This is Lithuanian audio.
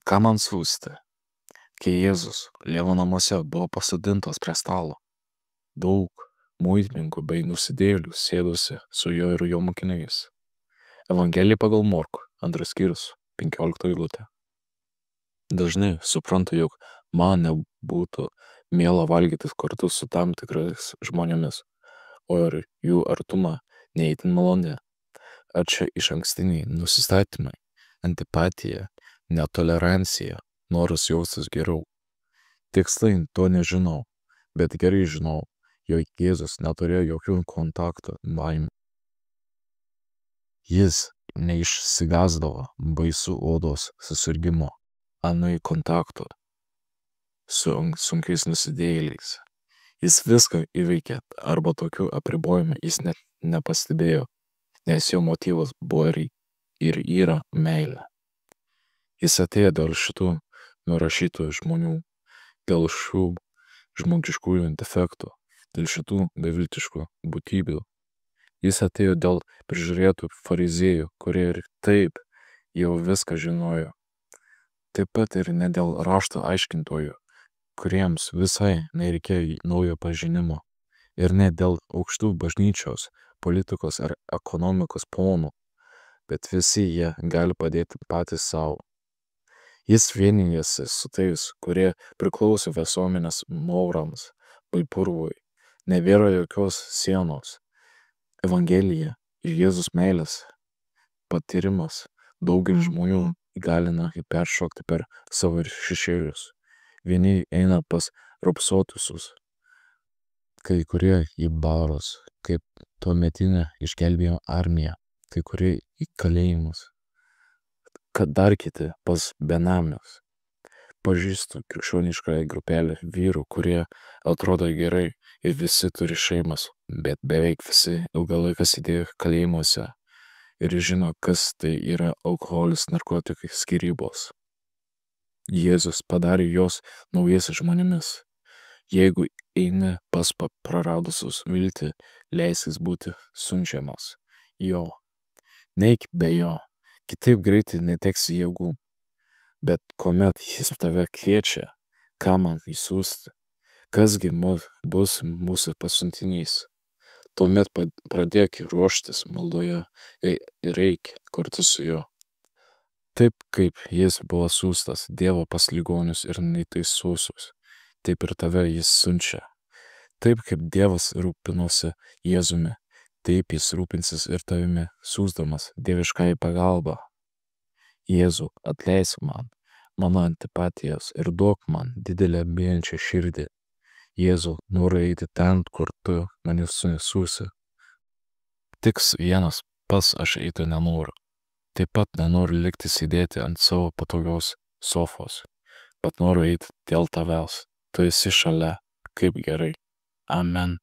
Ką man siųsti? Kai Jėzus Levo namuose buvo pasodintas prie stalo, daug muitininkų bei nusidėjėlių sėdosi su juo ir jo mokiniais. Evangelija pagal Morkų, 2 skyrius, 15 eilutė. Dažnai suprantu, jog man nebūtų miela valgyti kartu su tam tikrais žmonėmis, o ir jų artuma neįtin maloni. Ar čia išankstiniai nusistatymai, antipatija, netolerancija, noras jaustis geriau? Tiksliai to nežinau, bet gerai žinau, jog Jėzus neturėjo jokių kontaktų baimių. Jis neišsigąsdavo baisų odos susirgimo, anui kontaktų su sunkiais nusidėjėliais. Jis viską įveikė, arba tokių apribojimų jis net nepastebėjo, nes jo motyvas buvo ir yra meilė. Jis atėjo dėl šitų nurašytų žmonių, dėl šių žmogiškųjų defektų, dėl šitų beviltiškų būtybių. Jis atėjo dėl prižiūrėtų fariziejų, kurie ir taip jau viską žinojo. Taip pat ir ne dėl rašto aiškintojų, kuriems visai nereikėjo naujo pažinimo, ir ne dėl aukštų bažnyčios, politikos ar ekonomikos ponų, bet visi jie gali padėti patys savo. Jis vienijasi su tais, kurie priklauso visuomenės norams bei purvui. Nebėra jokios sienos. Evangelija ir Jėzus meilės patyrimas daugelį žmonių įgalina peršokti per savo šešėlius. Vieni eina pas raupsuotusius, kai kurie į barus, kaip tuometinė išgelbėjo armija, kai kurie į kalėjimus, kad dar kiti pas benamius. Pažįstu krikščioniškąją grupelę vyrų, kurie atrodo gerai ir visi turi šeimas, bet beveik visi ilgą laiką sėdėjo kalėjimuose ir žino, kas tai yra alkoholis, narkotikai, skyrybos. Jėzus padarė juos naujais žmonėmis. Jeigu eini pas praradusius viltį, leiskis būti siunčiamas jo. Neik be jo, kitaip greitai neteksi jėgų. Bet kuomet jis tave kviečia, ką man įsiųsti, kasgi bus mūsų pasiuntinys, tuomet pradėk ruoštis maldoje ir eik kartu su juo. Taip kaip jis buvo siųstas Dievo pas ligonius ir neteisuosius, taip ir tave jis siunčia. Taip kaip Dievas rūpinosi Jėzumi, taip jis rūpinsis ir tavimi, siųsdamas dieviškąją pagalbą. Jėzau, atleisk man mano antipatijas ir duok man didelę bijančią širdį. Jėzau, noriu eiti ten, kur tu mane siųsi. Tik vienas pas aš eiti nenoriu. Taip pat nenoriu likti sėdėti ant savo patogios sofos, bet noriu eiti dėl tavęs. Tu esi šalia, kaip gerai. Amen.